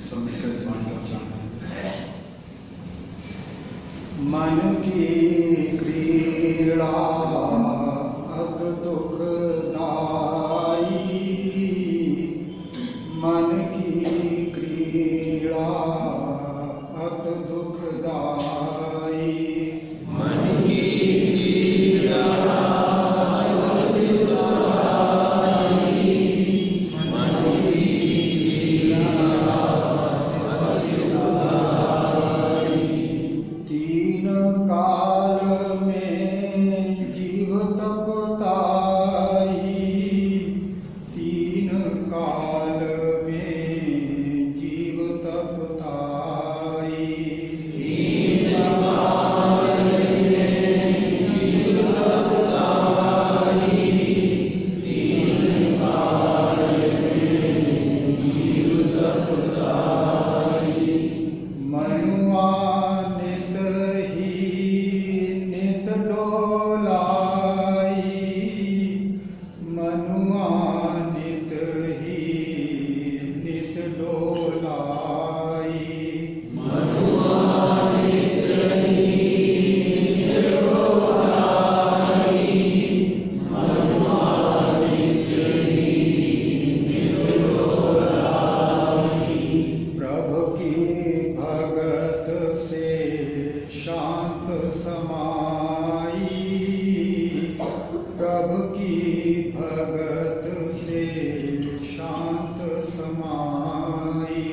सब मिलकर इस वाणी का उच्चारण करें। मन की क्रीड़ा अत दुखदाई, मन की क्रीड़ा अत दुखदाई, मन की क्रीड़ा अत दुखदाई, मन की क्रीड़ा अत दुखदाई। तीन काल में जीव तपताई, तीन काल में जीव तपताई, तीन काल में जीव तपताई, तीन काल में जीव तपताई। मनुआ नित ही नित डोलाई, मनुआ नित ही नित डोलाई, मनुआ नित ही नित डोलाई, मनुआ नित ही नित डोलाई। प्रभु की भगत से शांत समाई, प्रभु की भगत से शांत समाई,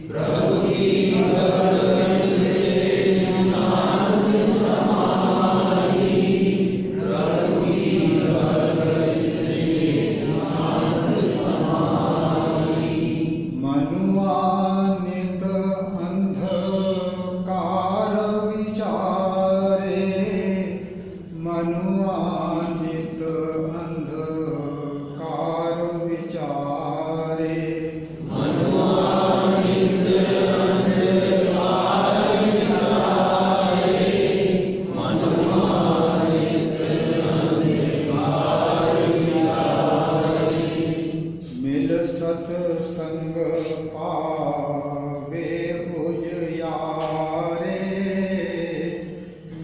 प्रभु की भगत से शांत समाई, प्रभु की भगत से शांत समाई। मनुआ नित अंधकार विचारे, मनुआ नित अंधकार विचारे, मनुआ नित अंधकार विचारे, मनुआ नित अंधकार विचारे। मिल सत्संग पावे उजियारे,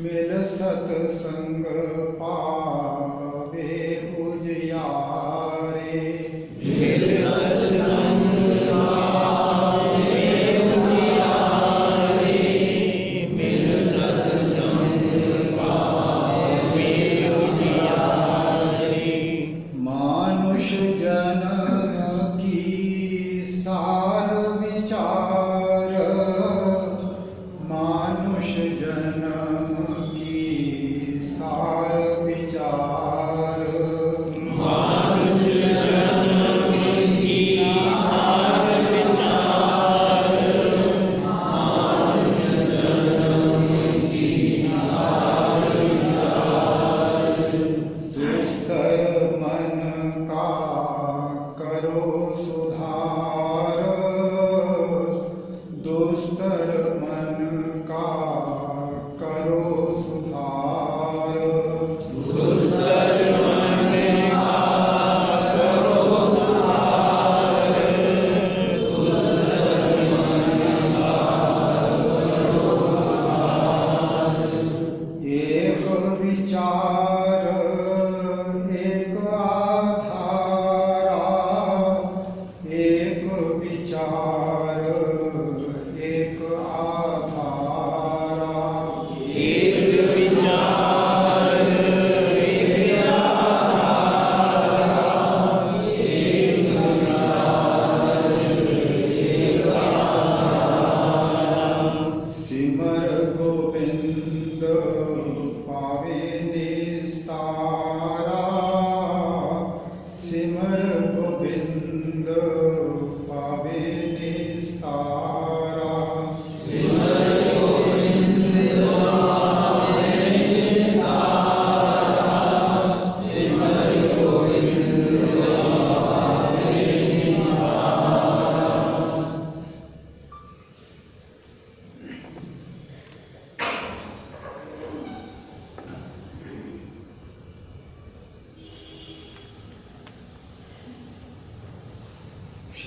मिल सत्संग पावे उजियारे, मिल सत्संग पावे उजियारे, मिल सत्संग पावे उजियारे। मानुष जन्म की सार विचार, मानुष जन्म की सार विचार, मानुष जन्म की सार विचार, मानुष जन्म की सार विचार। दुस्तर मन का करो सुधार, दुस्तर मन का करो सुधार, दुस्तर मन का करो सुधार, दुस्तर मन का करो सुधार। एक विचार एक आधारा, एक विचार एक आधारा,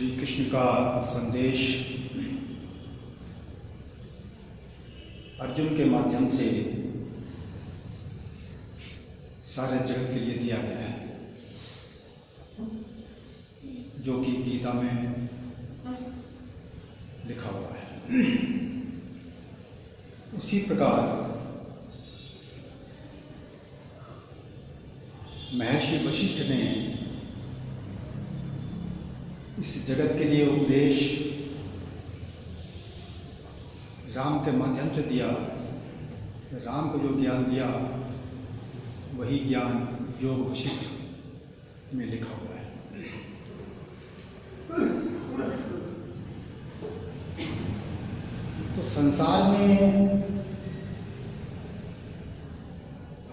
श्री कृष्ण का संदेश अर्जुन के माध्यम से सारे जगत के लिए दिया गया है, जो कि गीता में लिखा हुआ है। उसी प्रकार महर्षि वशिष्ठ ने इस जगत के लिए उपदेश राम के माध्यम से दिया। राम को जो ज्ञान दिया वही ज्ञान योग वशिष्ठ में लिखा हुआ है। तो संसार में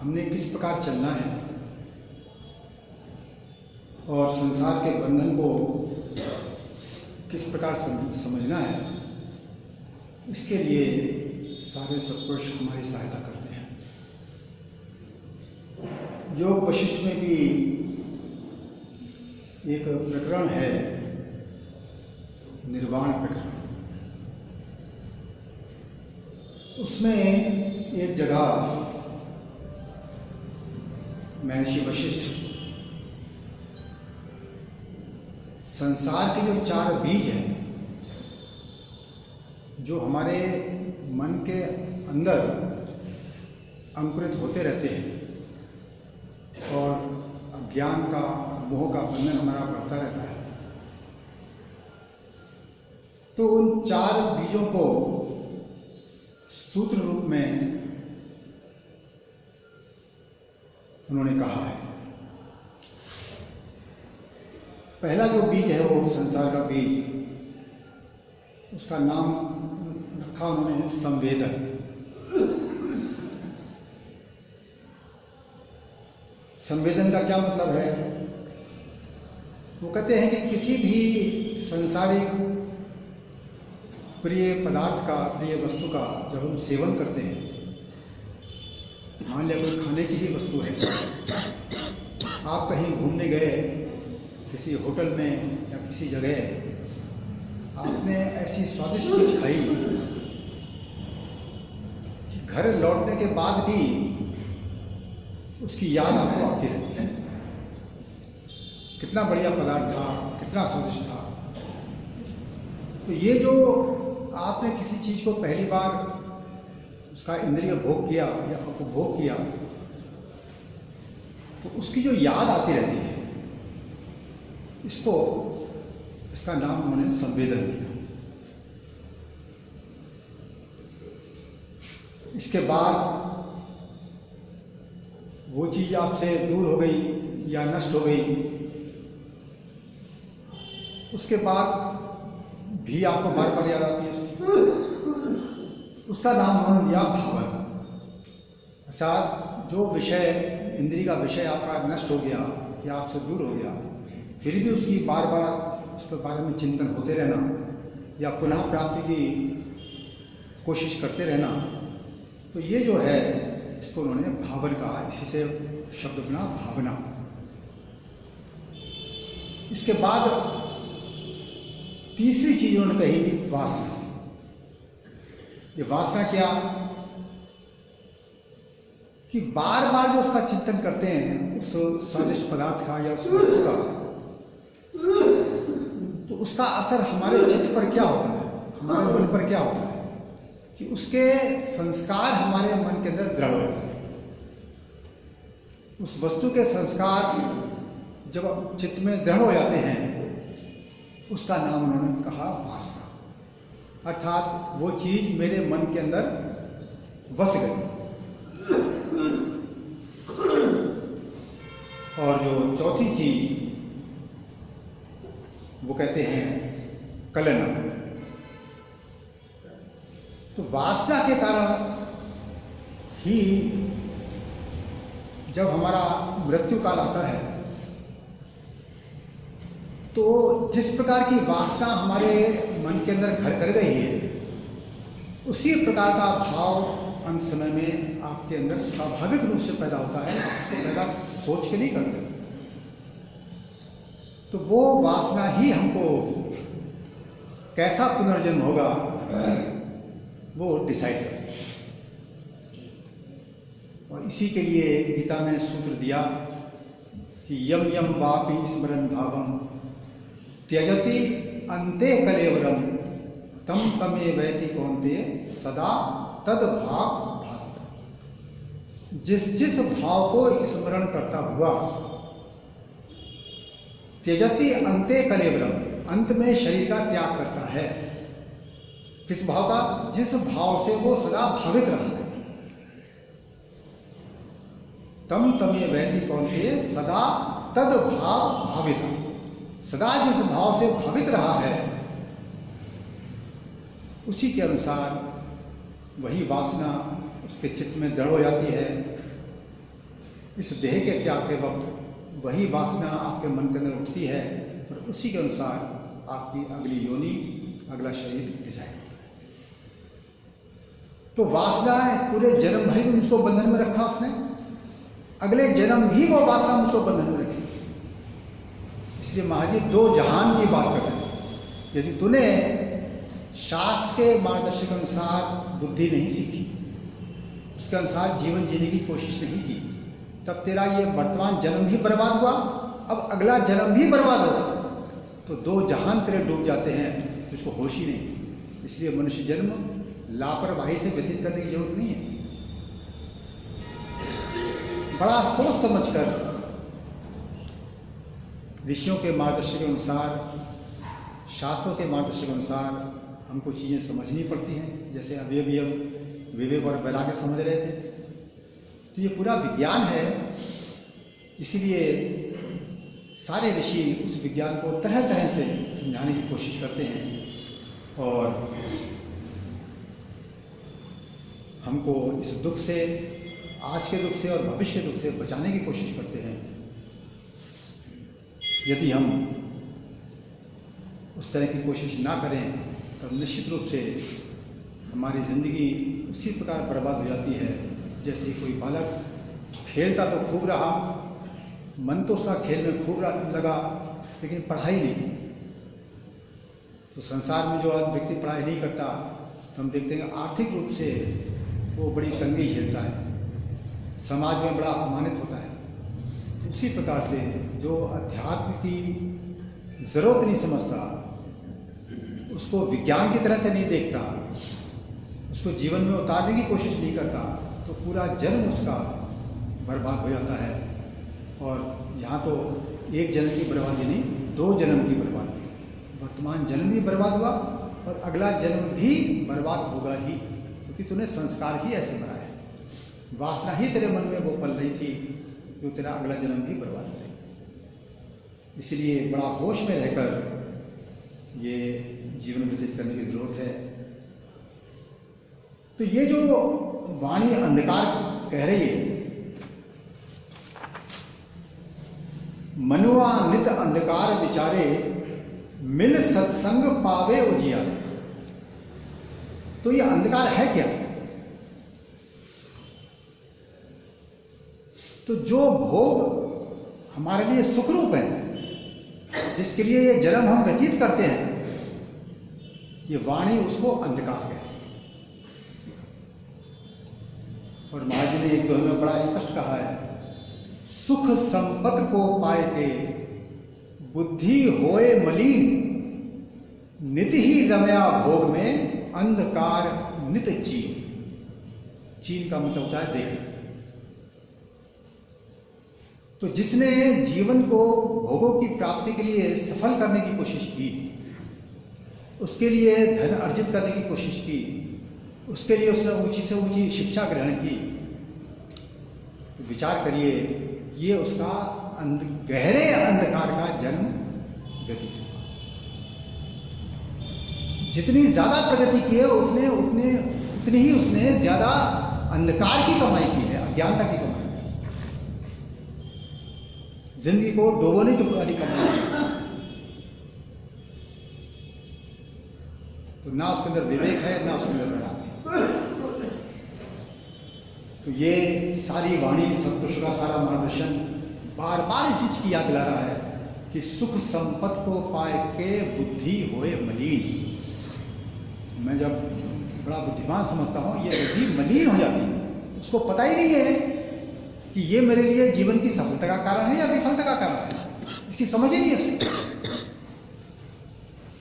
हमने किस प्रकार चलना है और संसार के बंधन को किस प्रकार समझना है, इसके लिए सारे सत्पुरुष हमारी सहायता करते हैं। योग वशिष्ठ में भी एक प्रकरण है, निर्वाण प्रकरण। उसमें एक जगह महर्षि वशिष्ठ संसार के जो 4 बीज हैं, जो हमारे मन के अंदर अंकुरित होते रहते हैं और अज्ञान का, मोह का बंधन हमारा बढ़ता रहता है, तो उन 4 बीजों को सूत्र रूप में उन्होंने कहा है। पहला जो बीज है वो संसार का बीज, उसका नाम रखा उन्होंने संवेदन। संवेदन का क्या मतलब है? वो कहते हैं कि किसी भी संसारिक प्रिय पदार्थ का, प्रिय वस्तु का जब हम सेवन करते हैं, मान लिया कोई खाने की ही वस्तु है, आप कहीं घूमने गए किसी होटल में या किसी जगह, आपने ऐसी स्वादिष्ट चीज खाई कि घर लौटने के बाद भी उसकी याद आपको आती रहती है। कितना बढ़िया पदार्थ था, कितना स्वादिष्ट था। तो ये जो आपने किसी चीज को पहली बार उसका इंद्रिय भोग किया या उपभोग किया, तो उसकी जो याद आती रहती है, इसका नाम उन्होंने संवेदन दिया। इसके बाद वो चीज आपसे दूर हो गई या नष्ट हो गई, उसके बाद भी आपको बार बार याद आती है उसका नाम उन्होंने दिया भावन। अर्थात जो विषय, इंद्रिय का विषय आपका नष्ट हो गया या आपसे दूर हो गया, फिर भी उसकी बार बार उसके बारे में चिंतन होते रहना या पुनः प्राप्ति की कोशिश करते रहना, तो ये जो है इसको उन्होंने भावन कहा। इसी से शब्द बना भावना। इसके बाद तीसरी चीज उन्होंने कही वासना। ये वासना क्या? कि बार बार जो उसका चिंतन करते हैं, उस स्वादिष्ट पदार्थ का या उस वस्तु का, तो उसका असर हमारे चित्त पर क्या होता है, हमारे मन पर क्या होता है कि उसके संस्कार हमारे मन के अंदर दृढ़ होते हैं। उस वस्तु के संस्कार जब चित्त में दृढ़ हो जाते हैं, उसका नाम उन्होंने कहा वासना। अर्थात वो चीज मेरे मन के अंदर बस गई। और जो चौथी चीज वो कहते हैं कलना। तो वासना के कारण ही जब हमारा मृत्यु काल आता है, तो जिस प्रकार की वासना हमारे मन के अंदर घर कर गई है, उसी प्रकार का भाव अंत समय में आपके अंदर स्वाभाविक रूप से पैदा होता है। उसको पैदा सोच के नहीं करते। तो वो वासना ही हमको कैसा पुनर्जन्म होगा वो डिसाइड करे। और इसी के लिए गीता में सूत्र दिया कि यम यम वापि स्मरण भावम त्यजति अन्ते कलेवरम तम तमे वैति कौन्तेय सदा तद भाव भावित। जिस जिस भाव को स्मरण करता हुआ त्यजति अन्ते कलेवरम, अंत में शरीर का त्याग करता है। किस भाव का? जिस भाव से वो सदा भावित रहा है। तम तमे वैति कौन्तेय सदा तद भाव भावित। सदा जिस भाव से भावित रहा है उसी के अनुसार वही वासना उसके चित्त में दृढ़ हो जाती है। इस देह के त्याग के वक्त वही वासना आपके मन के अंदर उठती है और उसी के अनुसार आपकी अगली योनि, अगला शरीर डिसाइड होता है। तो वासना पूरे जन्म भर में उसको बंधन में रखा उसने, अगले जन्म भी वो वासना उसको बंधन में रखी। इसलिए महाराज जी 2 जहान की बात करते हैं। यदि तूने शास्त्र के मार्गदर्शन के अनुसार बुद्धि नहीं सीखी, उसके अनुसार जीवन जीने की कोशिश नहीं की, तब तेरा ये वर्तमान जन्म भी बर्बाद हुआ, अब अगला जन्म भी बर्बाद होगा। तो 2 जहान तेरे डूब जाते हैं, तुझको होश ही नहीं। इसलिए मनुष्य जन्म लापरवाही से व्यतीत करने की जरूरत नहीं है। बड़ा सोच समझकर ऋषियों के मार्गदर्शन के अनुसार, शास्त्रों के मार्गदर्शन के अनुसार हमको चीज़ें समझनी पड़ती हैं। जैसे अभी अभी हम विवेक और वैराग्य समझ रहे थे, तो ये पूरा विज्ञान है। इसीलिए सारे ऋषि उस विज्ञान को तरह तरह से समझाने की कोशिश करते हैं और हमको इस दुख से, आज के दुख से और भविष्य के दुख से बचाने की कोशिश करते हैं। यदि हम उस तरह की कोशिश ना करें तो निश्चित रूप से हमारी ज़िंदगी उसी प्रकार बर्बाद हो जाती है जैसे कोई बालक खेलता तो खूब रहा, मन तो उसका खेल में खूब लगा, लेकिन पढ़ाई नहीं की। तो संसार में जो व्यक्ति पढ़ाई नहीं करता तो हम देखते हैं आर्थिक रूप से वो बड़ी तंगी झेलता है, समाज में बड़ा अपमानित होता है। तो उसी प्रकार से जो अध्यात्म की ज़रूरत नहीं समझता, उसको विज्ञान की तरह से नहीं देखता, उसको जीवन में उतारने की कोशिश नहीं करता, तो पूरा जन्म उसका बर्बाद हो जाता है। और यहाँ तो एक जन्म की बर्बादी नहीं, 2 जन्म की बर्बादी। वर्तमान जन्म भी बर्बाद हुआ और अगला जन्म भी बर्बाद होगा ही, क्योंकि तूने संस्कार ही ऐसे बनाए, वासना ही तेरे मन में वो पल रही थी जो तेरा अगला जन्म भी बर्बाद करेगी। इसलिए बड़ा होश में रहकर ये जीवन व्यतीत करने की जरूरत है। तो ये जो वाणी अंधकार कह रही है, मनुआ नित अंधकार विचारे मिल सत्संग पावे उजियारे। तो ये अंधकार है क्या? तो जो भोग हमारे लिए सुखरूप है, जिसके लिए ये जन्म हम व्यतीत करते हैं, ये वाणी उसको अंधकार कहती है। और महाराज जी ने एक दोहे में बड़ा स्पष्ट कहा है, सुख संपत्ति को पाए के बुद्धि होए मलिन, नित ही रमया भोग में अंधकार नित चीन। चीन का मतलब होता है देख। तो जिसने जीवन को भोगों की प्राप्ति के लिए सफल करने की कोशिश की, उसके लिए धन अर्जित करने की कोशिश की, उसके लिए उसने ऊंची से ऊंची शिक्षा ग्रहण की, तो विचार करिए ये उसका गहरे अंधकार का जन्म व्यतीत हुआ। जितनी ज्यादा प्रगति की है उतनी ही उसने ज्यादा अंधकार की कमाई की है, अज्ञानता की कमाई, जिंदगी को डोबोने की वाली कमाई की। तो ना उसके अंदर विवेक है, ना उसके अंदर वैराग्य। तो ये सारी वाणी, सत्पुरुष का सारा मार्गदर्शन बार बार इसी चीज की याद दिला रहा है कि सुख संपत्ति को पाए के बुद्धि होए मलिन। मैं जब बड़ा बुद्धिमान समझता हूँ, ये बुद्धि मलिन हो जाती है, उसको पता ही नहीं है कि ये मेरे लिए जीवन की सफलता का कारण है या विफलता का कारण है, इसकी समझ ही नहीं है उसको।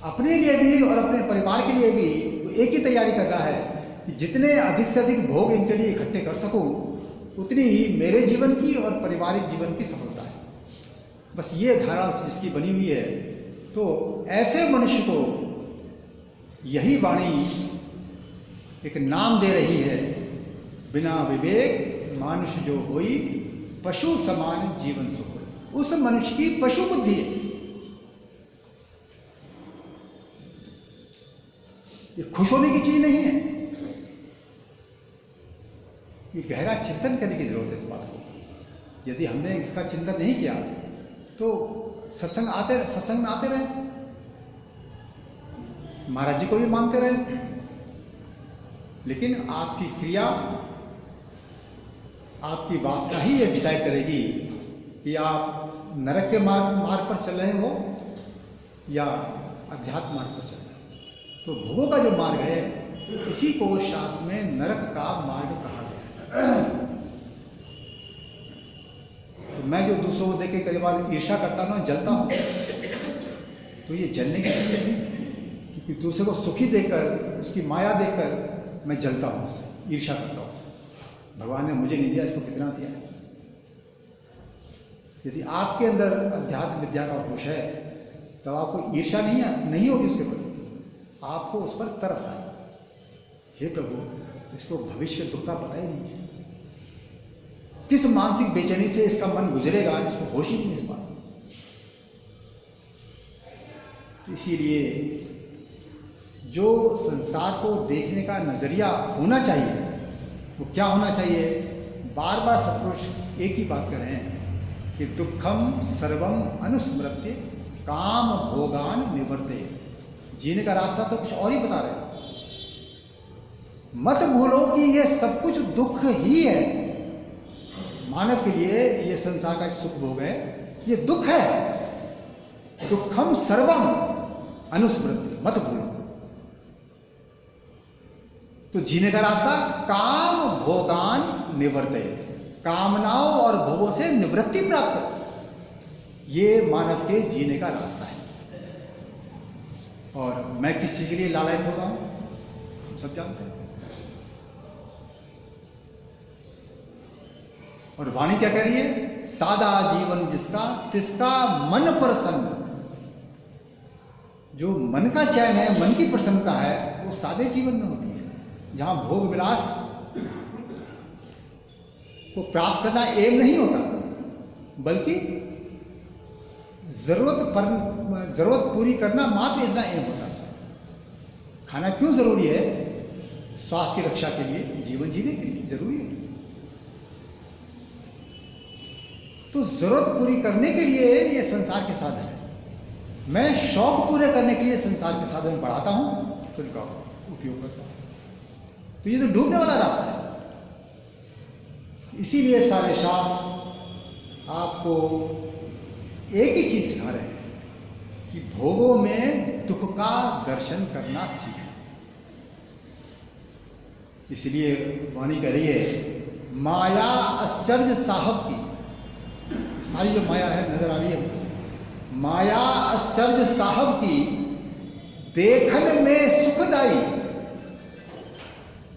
अपने लिए भी और अपने परिवार के लिए भी वो एक ही तैयारी कर रहा है कि जितने अधिक से अधिक भोग इनके लिए इकट्ठे कर सकूं, उतनी ही मेरे जीवन की और पारिवारिक जीवन की सफलता है। बस ये धारणा जिसकी बनी हुई है, तो ऐसे मनुष्य को यही वाणी एक नाम दे रही है, बिना विवेक मानुष जो होई, पशु समान जीवन सुख। उस मनुष्य की पशु बुद्धि है। ये खुश होने की चीज नहीं है। ये गहरा चिंतन करने की जरूरत है इस बात को। यदि हमने इसका चिंतन नहीं किया तो सत्संग में आते रहे, महाराज जी को भी मानते रहे, लेकिन आपकी क्रिया, आपकी वासना ही ये डिसाइड करेगी कि आप नरक के मार्ग पर चल रहे हो या अध्यात्म मार्ग पर चल रहे हो। तो भोगों का जो मार्ग है, इसी को शास्त्र में नरक का मार्ग कहा गया है। तो मैं जो दूसरों को देख के कई बार ईर्ष्या करता हूँ, जलता हूँ, तो ये जलने की चीज नहीं, क्योंकि दूसरे को सुखी देकर, उसकी माया देकर मैं जलता हूँ, उससे ईर्ष्या करता हूँ उससे। भगवान ने मुझे नहीं दिया, इसको कितना दिया है। यदि आपके अंदर अध्यात्म विद्या का होश है, तब आपको ईर्ष्या नहीं होगी उसके प्रति, आपको उस पर तरस आए। हे प्रभु, इसको भविष्य दुख का पता ही नहीं है, किस मानसिक बेचैनी से इसका मन गुजरेगा, इसको होश ही नहीं इस बात। इसीलिए जो संसार को देखने का नजरिया होना चाहिए, वो क्या होना चाहिए? बार बार सत्पुरुष एक ही बात कर रहे हैं कि दुखम सर्वम अनुस्मृत्य काम भोगान निवर्ते। जीने का रास्ता तो कुछ और ही बता रहे हैं। मत भूलो कि ये सब कुछ दुख ही है। मानव के लिए ये संसार का सुख भोग है, ये दुख है। दुखम सर्वम अनुस्मृत्य, मत भूलो। तो जीने का रास्ता काम भोगान निवर्ते, कामनाओं और भोगों से निवृत्ति प्राप्त करो, ये मानव के जीने का रास्ता है। और मैं किस चीज के लिए लालयित होता हूं, हम सब जानते हैं। और वाणी क्या कह रही है? सादा जीवन जिसका तिसका मन प्रसन्न। जो मन का चैन है, मन की प्रसन्नता है, वो सादे जीवन में होती है, जहां भोग विलास को प्राप्त करना एम नहीं होता, बल्कि जरूरत पूरी करना मात्र इतना एम होता है। खाना क्यों जरूरी है? स्वास्थ्य की रक्षा के लिए, जीवन जीने के लिए जरूरी है। तो जरूरत पूरी करने के लिए ये संसार के साधन है। मैं शौक पूरे करने के लिए संसार के साधन बढ़ाता हूं, फिर उनका उपयोग करता हूं। तो ये तो डूबने वाला रास्ता है। इसीलिए सारे शास्त्र आपको एक ही चीज सिखा रहे हैं कि भोगों में दुख का दर्शन करना सीखें। इसलिए वाणी कह रही है, माया आश्चर्य साहब की, सारी जो माया है नजर आ रही है, माया आश्चर्य साहब की देखन में सुखदाई,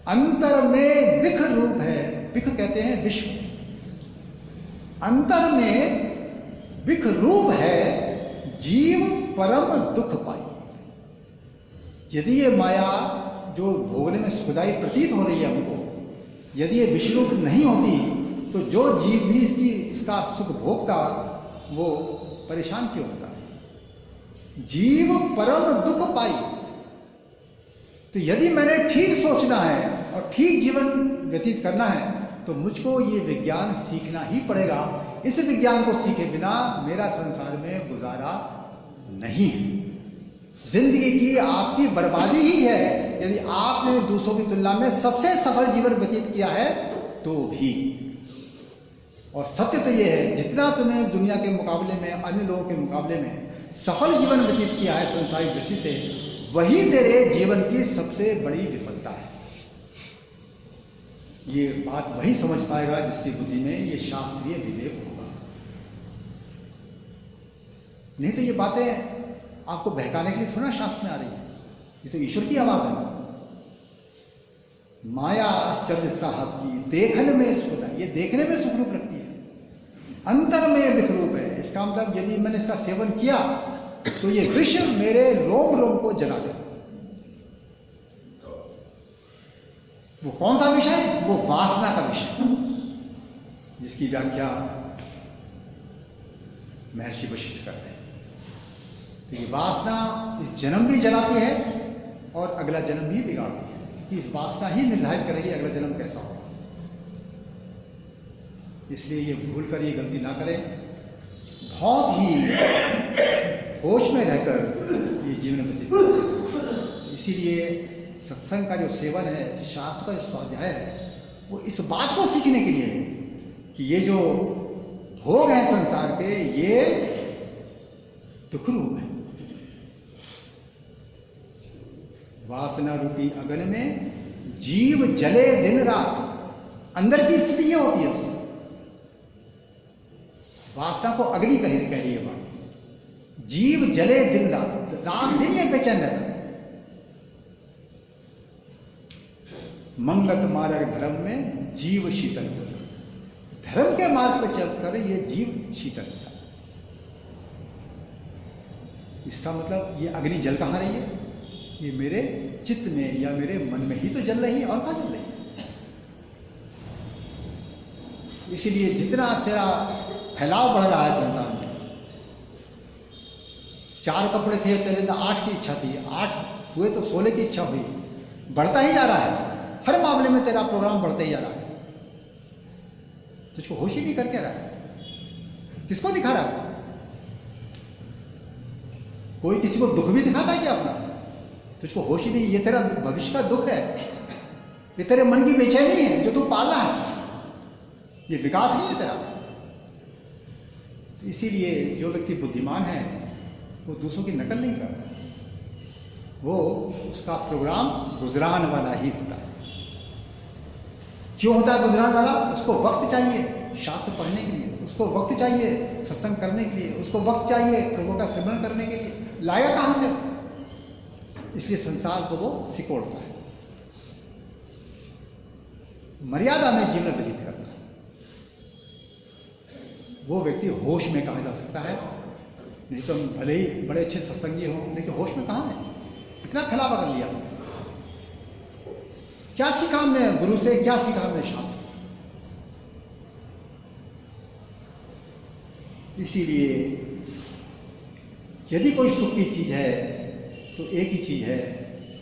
अंतर में बिख रूप है। बिख कहते हैं विश्व, अंतर में बिख रूप है, जीव परम दुख पाई। यदि ये माया जो भोगने में सुखदाई प्रतीत हो रही है हमको, यदि ये विश्वरूप नहीं होती, तो जो जीव भी इसका सुख भोगता, वो परेशान क्यों होता? जीव परम दुख पाई। तो यदि मैंने ठीक सोचना है और ठीक जीवन व्यतीत करना है, तो मुझको ये विज्ञान सीखना ही पड़ेगा। इस विज्ञान को सीखे बिना मेरा संसार में गुजारा नहीं है। जिंदगी की आपकी बर्बादी ही है यदि आपने दूसरों की तुलना में सबसे सफल जीवन व्यतीत किया है तो भी। और सत्य तो यह है, जितना तुमने दुनिया के मुकाबले में, अन्य लोगों के मुकाबले में सफल जीवन व्यतीत किया है संसारिक दृष्टि से, वही तेरे जीवन की सबसे बड़ी विफलता है। ये बात वही समझ पाएगा जिसकी बुद्धि में ये शास्त्रीय विवेक होगा। नहीं तो ये बातें आपको बहकाने के लिए थोड़ा शास्त्र में आ रही है, ये तो ईश्वर की आवाज है। माया आश्चर्य साहब की देखने में सुख है, ये देखने में सुख रूप लगती है, अंतर में विखरूप है। इसका मतलब यदि मैंने इसका सेवन किया तो ये विष मेरे रोम रोम को जला दे। वो कौन सा विषय? वो वासना का विषय, जिसकी व्याख्या महर्षि वशिष्ठ करते हैं। तो ये वासना इस जन्म भी जलाती है और अगला जन्म भी बिगाड़ती है, कि इस वासना ही निर्धारित करेगी अगला जन्म कैसा होगा। इसलिए ये भूल कर ये गलती ना करें, बहुत ही होश में रहकर ये जीवन व्यतीत करें। इसीलिए सत्संग का जो सेवन है, शास्त्र का जो स्वाध्याय है, वो इस बात को सीखने के लिए है कि ये जो भोग है संसार के, ये दुख रूप है। वासना रूपी अगन में जीव जले दिन रात। अंदर की स्थिति ये होती है, वासना को अग्नि कह रही है बात। जीव जले दिन रात, रात दिन ये बेचैन रहता है। मंगत मार्ग धर्म में जीव शीतल होता है। धर्म के मार्ग पर चलकर ये जीव शीतल होता है। इसका मतलब ये अग्नि जल कहां रही है? ये मेरे चित्त में या मेरे मन में ही तो जल रही है, और कहां जल रही है? इसीलिए जितना तेरा फैलाव बढ़ रहा है संसार में, 4 कपड़े थे तेरे तो 8 की इच्छा थी, 8 हुए तो 16 की इच्छा हुई, बढ़ता ही जा रहा है। हर मामले में तेरा प्रोग्राम बढ़ता ही जा रहा है। तुझको होश ही नहीं करके रहा है। किसको दिखा रहा है? कोई किसी को दुख भी दिखाता है क्या अपना? तुझको होश ही नहीं। ये तेरा भविष्य का दुख है, ये तेरे मन की बेचैनी है जो तू पाल रहा है, ये विकास नहीं है तेरा। इसीलिए जो व्यक्ति बुद्धिमान है वो दूसरों की नकल नहीं करता, वो उसका प्रोग्राम गुजरान वाला ही होता है। क्यों होता है गुजरान वाला? उसको वक्त चाहिए शास्त्र पढ़ने के लिए, उसको वक्त चाहिए सत्संग करने के लिए, उसको वक्त चाहिए प्रभु का सिमरन करने के लिए। लाया कहां से? इसलिए संसार को वो सिकोड़ता है, मर्यादा में जीवन व्यतीत करता है। वो व्यक्ति होश में कहा जा सकता है। नहीं तो भले ही बड़े अच्छे सत्संगी हों, लेकिन होश में कहां है? इतना फैलावा कर लिया। क्या सीखा हमने गुरु से, क्या सीखा हमने शास्त्र से? इसीलिए यदि कोई सुख की चीज है तो एक ही चीज है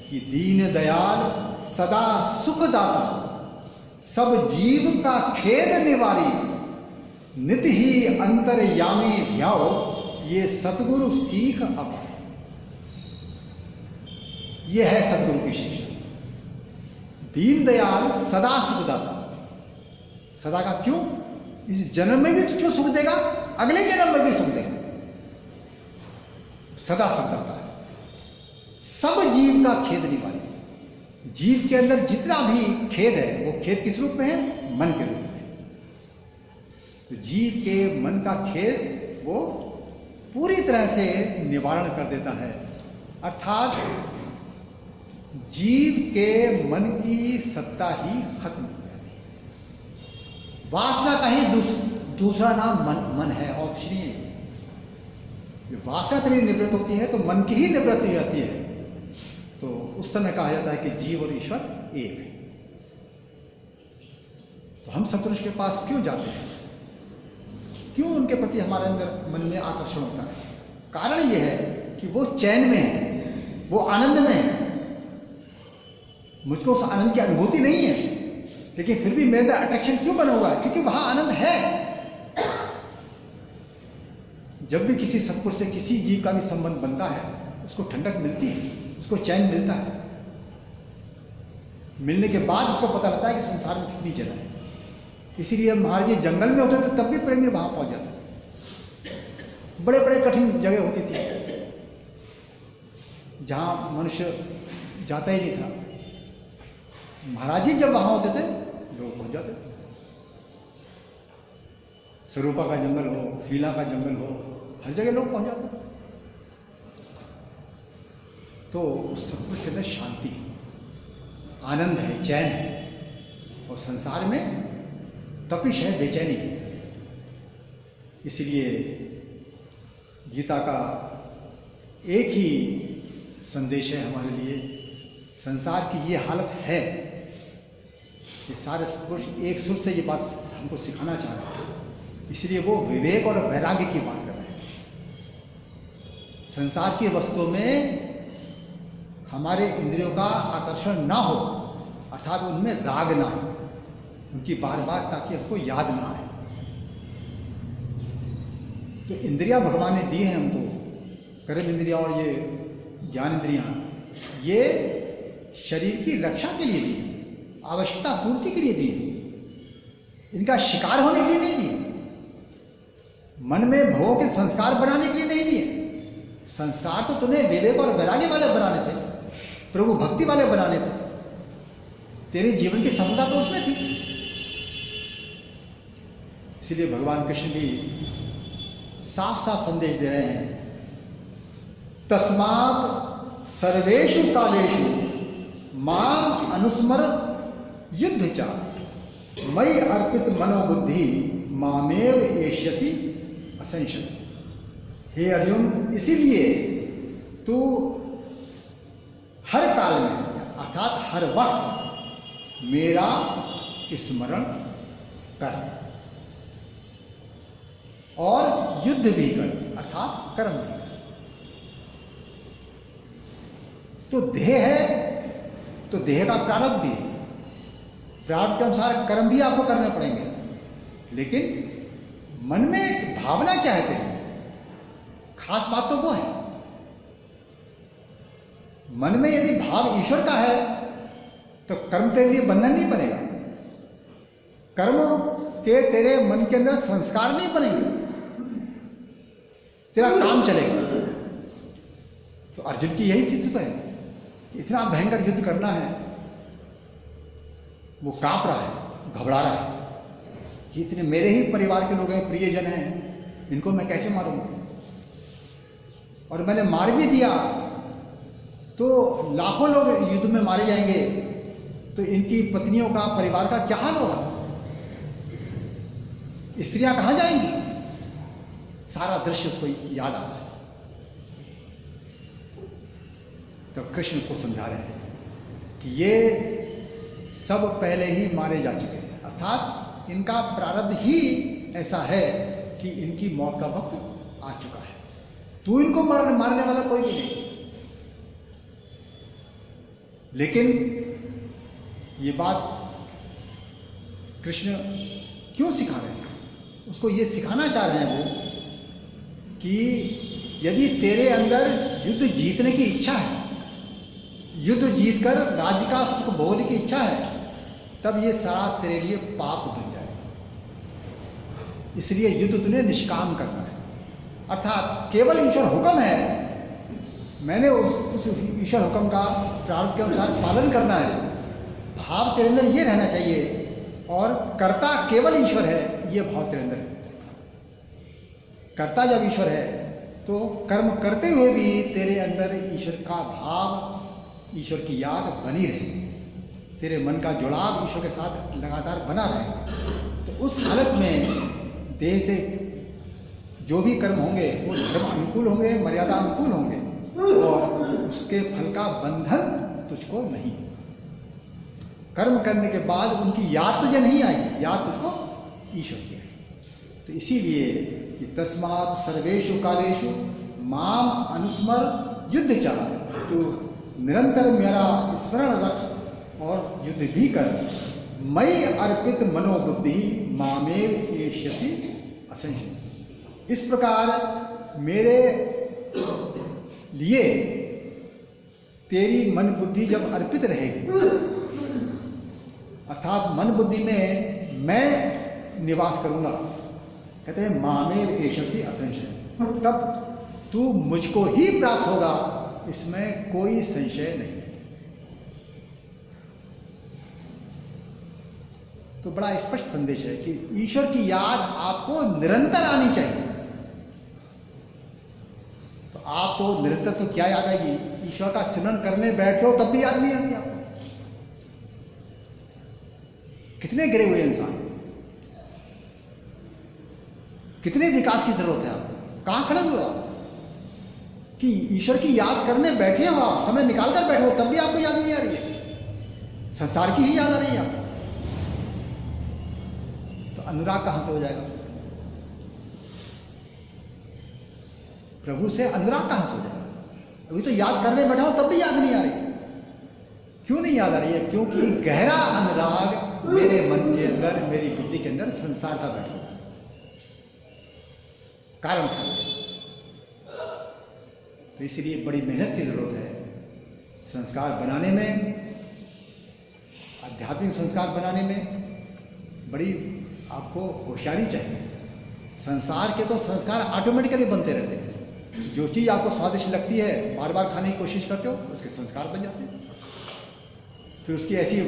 कि दीन दयाल सदा सुखदाता, सब जीव का खेद निवारी, नित ही अंतर्यामी ध्याओ, ये सतगुरु सीख अपार। ये है सतगुरु की शिक्षा। दीन दयाल सदा सुखदाता। सदा का क्यों? इस जन्म में भी क्यों सुख देगा, अगले जन्म में भी सुख देगा। सदा सुखदाता है, सब जीव का खेद निवारी। जीव के अंदर जितना भी खेद है, वो खेद किस रूप में है? मन के रूप में। तो जीव के मन का खेद वो पूरी तरह से निवारण कर देता है। अर्थात जीव के मन की सत्ता ही खत्म हो जाती है। वासना का ही दूसरा नाम मन है और कुछ नहीं है। जब वासना तेरी निवृत्त होती है तो मन की ही निवृत्ति हो जाती है। तो उस समय कहा जाता है कि जीव और ईश्वर एक है। तो हम सतपुरुष के पास क्यों जाते हैं? क्यों उनके प्रति हमारे अंदर मन में आकर्षण होता है? कारण यह है कि वो चैन में है, वो आनंद में है। मुझको उस आनंद की अनुभूति नहीं है, लेकिन फिर भी मेरे अंदर अट्रैक्शन क्यों बना हुआ है? क्योंकि वहां आनंद है। जब भी किसी सत्पुरुष से किसी जीव का भी संबंध बनता है, उसको ठंडक मिलती है, उसको चैन मिलता है। मिलने के बाद उसको पता लगता है कि संसार में कितनी जगह है। इसीलिए महाराज जी जंगल में होते थे तब भी प्रेमी वहां पहुंच जाते। बड़े बड़े कठिन जगह होती थी, जहाँ मनुष्य जाता ही नहीं था, महाराज जी जब वहाँ होते थे लोग पहुँच जाते थे। स्वरूपा का जंगल हो, फीला का जंगल हो, हर जगह लोग पहुँच जाते थे। तो सब कुछ के अंदर शांति, आनंद है, चैन है, और संसार में तपिश है, बेचैनी है। इसलिए गीता का एक ही संदेश है हमारे लिए, संसार की ये हालत है कि सारे पुरुष एक सुर से ये बात हमको सिखाना चाह रहे हैं, इसलिए वो विवेक और वैराग्य की बात कर रहे हैं। संसार की वस्तुओं में हमारे इंद्रियों का आकर्षण ना हो, अर्थात उनमें राग ना हो, उनकी बार बार, ताकि हमको याद ना आए। तो इंद्रियां भगवान ने दी हैं हमको, कर्म इंद्रियां और ये ज्ञान इंद्रियां, ये शरीर की रक्षा के लिए दी, आवश्यकता पूर्ति के लिए दी, इनका शिकार होने के लिए नहीं दिए, मन में भोग के संस्कार बनाने के लिए नहीं दिए। संस्कार तो तुम्हें विवेक और वैराग्य वाले बनाने थे, प्रभु भक्ति वाले बनाने थे, तेरे जीवन की सफलता तो उसमें थी। इसलिए भगवान कृष्ण भी साफ साफ संदेश दे रहे हैं, तस्मात् सर्वेषु कालेषु माम अनुस्मर युद्ध चा मयि अर्पित मनोबुद्धि मामेव एष्यसि असंशय। हे अर्जुन, इसीलिए तू हर काल में, अर्थात हर वक्त मेरा स्मरण कर और युद्ध भी कर, अर्थात कर्म भी कर। तो देह है तो देह का प्रारब्ध भी है, प्रारब्ध के अनुसार कर्म भी आपको करने पड़ेंगे, लेकिन मन में भावना क्या है तेरी, खास बात तो वो है। मन में यदि भाव ईश्वर का है तो कर्म तेरे लिए बंधन नहीं बनेगा, कर्म के तेरे मन के अंदर संस्कार नहीं बनेंगे, तेरा काम चलेगा। तो अर्जुन की यही स्थिति तो है कि इतना भयंकर युद्ध करना है, वो कांप रहा है, घबरा रहा है कि इतने मेरे ही परिवार के लोग हैं, प्रियजन हैं, इनको मैं कैसे मारूंगा, और मैंने मार भी दिया तो लाखों लोग युद्ध में मारे जाएंगे, तो इनकी पत्नियों का, परिवार का क्या हाल होगा, स्त्रियां कहां जाएंगी। सारा दृश्य उसको याद आ रहा है। तो कृष्ण उसको समझा रहे हैं कि ये सब पहले ही मारे जा चुके हैं, अर्थात इनका प्रारब्ध ही ऐसा है कि इनकी मौत का वक्त आ चुका है। तू इनको मारने वाला कोई भी नहीं। लेकिन ये बात कृष्ण क्यों सिखा रहे हैं, उसको ये सिखाना चाह रहे हैं वो कि यदि तेरे अंदर युद्ध जीतने की इच्छा है, युद्ध जीतकर राज्य का सुख भोगने की इच्छा है, तब ये सारा तेरे लिए पाप बन जाएगा। इसलिए युद्ध तुझे निष्काम करना है, अर्थात केवल ईश्वर हुक्म है, मैंने उस ईश्वर हुक्म का प्रारब्ध के अनुसार पालन करना है, भाव तेरे अंदर ये रहना चाहिए, और कर्ता केवल ईश्वर है, ये भाव तेरे अंदर रहना चाहिए। कर्ता जब ईश्वर है तो कर्म करते हुए भी तेरे अंदर ईश्वर का भाव, ईश्वर की याद बनी रहे, तेरे मन का जुड़ाव ईश्वर के साथ लगातार बना रहे। तो उस हालत में देह से जो भी कर्म होंगे वो धर्म अनुकूल होंगे, मर्यादा अनुकूल होंगे, और उसके फल का बंधन तुझको नहीं। कर्म करने के बाद उनकी याद तुझे नहीं आई, याद तुझको ईश्वर की आई। तो इसीलिए कि तस्मात् सर्वेषु कालेषु माम अनुस्मर युद्ध चा, तो निरंतर मेरा स्मरण रख और युद्ध भी कर। मयि अर्पित मनोबुद्धि मामेव एष्यसि असंशय। इस प्रकार मेरे लिए तेरी मन बुद्धि जब अर्पित रहेगी, अर्थात मन बुद्धि में मैं निवास करूंगा, कहते हैं मामेव एष्यसि असंशय, तब तू मुझको ही प्राप्त होगा, इसमें कोई संशय नहीं है। तो बड़ा स्पष्ट संदेश है कि ईश्वर की याद आपको निरंतर आनी चाहिए। तो आप तो निरंतर तो क्या याद आएगी, ईश्वर का सिमरन करने बैठो तब भी याद नहीं आती आपको। कितने गिरे हुए इंसान, कितने विकास की जरूरत है आपको, कहां खड़े हुए आप कि ईश्वर की याद करने बैठे हो, आप समय निकाल कर बैठे हो तब भी आपको याद नहीं आ रही है, संसार की ही याद आ रही है आपको। तो अनुराग कहां से हो जाएगा, प्रभु से अनुराग कहां से हो जाएगा। अभी तो याद करने बैठा हो तब भी याद नहीं आ रही है। क्यों नहीं याद आ रही है, क्योंकि गहरा अनुराग मेरे मन के अंदर, मेरी बुद्धि के अंदर संसार का बैठा हुआ है। कारण समझे, तो इसलिए बड़ी मेहनत की जरूरत है संस्कार बनाने में, आध्यात्मिक संस्कार बनाने में बड़ी आपको होशियारी चाहिए। संसार के तो संस्कार ऑटोमेटिकली बनते रहते हैं। जो चीज़ आपको स्वादिष्ट लगती है, बार बार खाने की कोशिश करते हो, उसके संस्कार बन जाते हैं। फिर उसकी ऐसी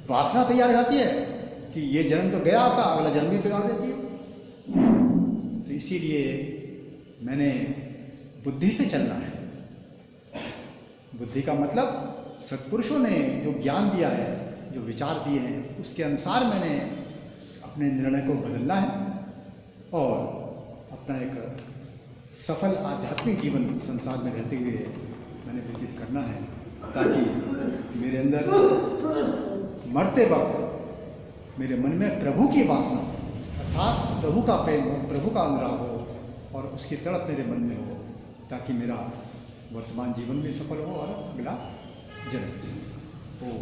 वासना तैयार हो जाती है कि ये जन्म तो गया आपका, अगला जन्म भी बिगाड़ देती है। तो इसीलिए मैंने बुद्धि से चलना है। बुद्धि का मतलब सत्पुरुषों ने जो ज्ञान दिया है, जो विचार दिए हैं, उसके अनुसार मैंने अपने निर्णय को बदलना है और अपना एक सफल आध्यात्मिक जीवन संसार में रहते हुए मैंने व्यतीत करना है, ताकि मेरे अंदर मरते वक्त मेरे मन में प्रभु की वासना, अर्थात प्रभु का प्रेम हो, प्रभु का अनुराग हो और उसकी तड़प मेरे मन में हो, ताकि मेरा वर्तमान जीवन भी सफल हो और अगला जन्म भी सफल हो।